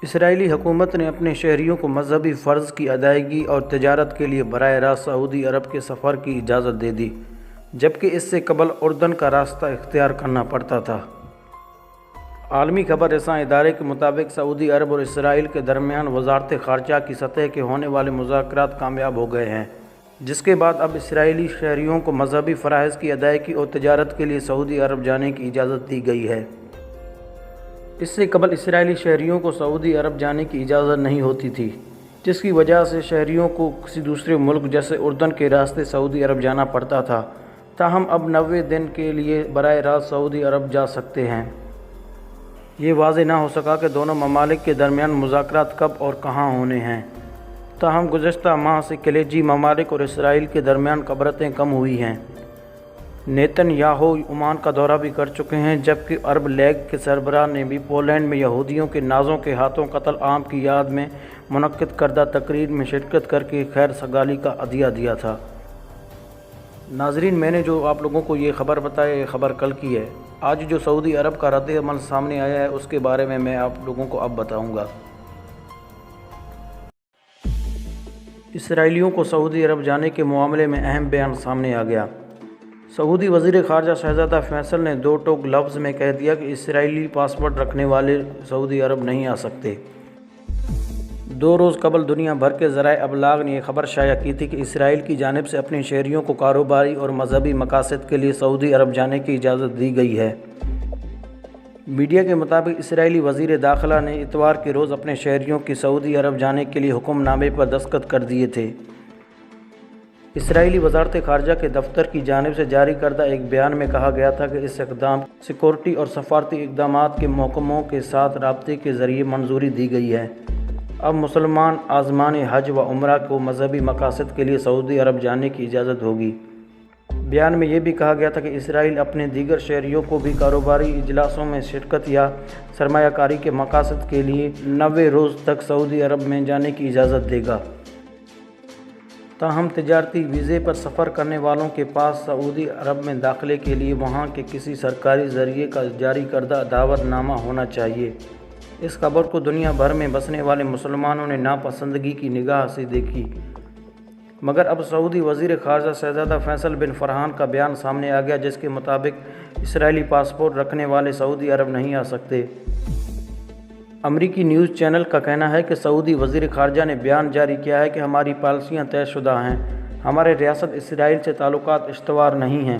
اسرائیلی حکومت نے اپنے شہریوں کو مذہبی فرض کی ادائیگی اور تجارت کے لیے براہ راست سعودی عرب کے سفر کی اجازت دے دی، جبکہ اس سے قبل اردن کا راستہ اختیار کرنا پڑتا تھا۔ عالمی خبر رساں ادارے کے مطابق سعودی عرب اور اسرائیل کے درمیان وزارت خارجہ کی سطح کے ہونے والے مذاکرات کامیاب ہو گئے ہیں، جس کے بعد اب اسرائیلی شہریوں کو مذہبی فرائض کی ادائیگی اور تجارت کے لیے سعودی عرب جانے کی اجازت دی گئی ہے۔ اس سے قبل اسرائیلی شہریوں کو سعودی عرب جانے کی اجازت نہیں ہوتی تھی، جس کی وجہ سے شہریوں کو کسی دوسرے ملک جیسے اردن کے راستے سعودی عرب جانا پڑتا تھا، تاہم اب 90 دن کے لیے براہ راست سعودی عرب جا سکتے ہیں۔ یہ واضح نہ ہو سکا کہ دونوں ممالک کے درمیان مذاکرات کب اور کہاں ہونے ہیں، تاہم گزشتہ ماہ سے خلیجی ممالک اور اسرائیل کے درمیان قبرتیں کم ہوئی ہیں۔ نیتن یاہو عمان کا دورہ بھی کر چکے ہیں، جبکہ عرب لیگ کے سربراہ نے بھی پولینڈ میں یہودیوں کے نازوں کے ہاتھوں قتل عام کی یاد میں منعقد کردہ تقریب میں شرکت کر کے خیر سگالی کا عطیہ دیا تھا۔ ناظرین، میں نے جو آپ لوگوں کو یہ خبر بتائی، یہ خبر کل کی ہے۔ آج جو سعودی عرب کا رد عمل سامنے آیا ہے، اس کے بارے میں آپ لوگوں کو اب بتاؤں گا۔ اسرائیلیوں کو سعودی عرب جانے کے معاملے میں اہم بیان سامنے آ گیا۔ سعودی وزیر خارجہ شہزادہ فیصل نے دو ٹوک لفظ میں کہہ دیا کہ اسرائیلی پاسپورٹ رکھنے والے سعودی عرب نہیں آ سکتے۔ 2 روز قبل دنیا بھر کے ذرائع ابلاغ نے یہ خبر شائع کی تھی کہ اسرائیل کی جانب سے اپنے شہریوں کو کاروباری اور مذہبی مقاصد کے لیے سعودی عرب جانے کی اجازت دی گئی ہے۔ میڈیا کے مطابق اسرائیلی وزیر داخلہ نے اتوار کے روز اپنے شہریوں کی سعودی عرب جانے کے لیے حکم نامے پر دستخط کر دیے تھے۔ اسرائیلی وزارت خارجہ کے دفتر کی جانب سے جاری کردہ ایک بیان میں کہا گیا تھا کہ اس اقدام سیکورٹی اور سفارتی اقدامات کے محکموں کے ساتھ رابطے کے ذریعے منظوری دی گئی ہے۔ اب مسلمان عازمان حج و عمرہ کو مذہبی مقاصد کے لیے سعودی عرب جانے کی اجازت ہوگی۔ بیان میں یہ بھی کہا گیا تھا کہ اسرائیل اپنے دیگر شہریوں کو بھی کاروباری اجلاسوں میں شرکت یا سرمایہ کاری کے مقاصد کے لیے 90 روز تک سعودی عرب میں جانے کی اجازت دے گا۔ تاہم تجارتی ویزے پر سفر کرنے والوں کے پاس سعودی عرب میں داخلے کے لیے وہاں کے کسی سرکاری ذریعے کا جاری کردہ دعوت نامہ ہونا چاہیے۔ اس خبر کو دنیا بھر میں بسنے والے مسلمانوں نے ناپسندگی کی نگاہ سے دیکھی، مگر اب سعودی وزیر خارجہ شہزادہ فیصل بن فرحان کا بیان سامنے آ گیا، جس کے مطابق اسرائیلی پاسپورٹ رکھنے والے سعودی عرب نہیں آ سکتے۔ امریکی نیوز چینل کا کہنا ہے کہ سعودی وزیر خارجہ نے بیان جاری کیا ہے کہ ہماری پالیسیاں طے شدہ ہیں، ہمارے ریاست اسرائیل سے تعلقات استوار نہیں ہیں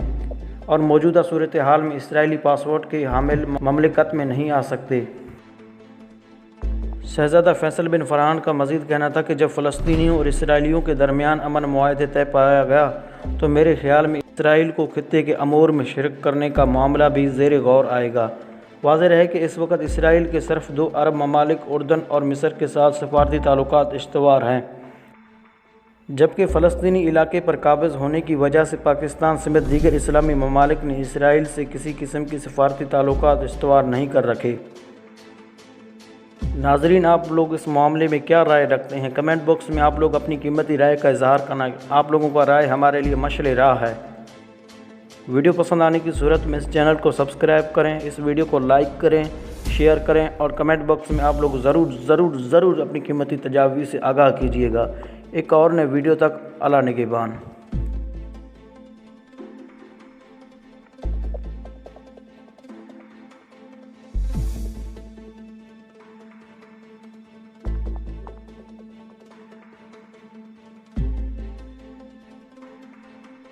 اور موجودہ صورتحال میں اسرائیلی پاسپورٹ کے حامل مملکت میں نہیں آ سکتے۔ شہزادہ فیصل بن فرحان کا مزید کہنا تھا کہ جب فلسطینیوں اور اسرائیلیوں کے درمیان امن معاہدے طے پایا گیا تو میرے خیال میں اسرائیل کو خطے کے امور میں شرکت کرنے کا معاملہ بھی زیر غور آئے گا۔ واضح رہے کہ اس وقت اسرائیل کے صرف 2 عرب ممالک اردن اور مصر کے ساتھ سفارتی تعلقات استوار ہیں، جبکہ فلسطینی علاقے پر قابض ہونے کی وجہ سے پاکستان سمیت دیگر اسلامی ممالک نے اسرائیل سے کسی قسم کی سفارتی تعلقات استوار نہیں کر رکھے۔ ناظرین، آپ لوگ اس معاملے میں کیا رائے رکھتے ہیں؟ کمنٹ باکس میں آپ لوگ اپنی قیمتی رائے کا اظہار کرنا۔ آپ لوگوں کا رائے ہمارے لیے مشعل راہ ہے۔ ویڈیو پسند آنے کی صورت میں اس چینل کو سبسکرائب کریں، اس ویڈیو کو لائک کریں، شیئر کریں اور کمنٹ باکس میں آپ لوگ ضرور اپنی قیمتی تجاویز سے آگاہ کیجیے گا۔ ایک اور نئے ویڈیو تک اللہ نگہبان۔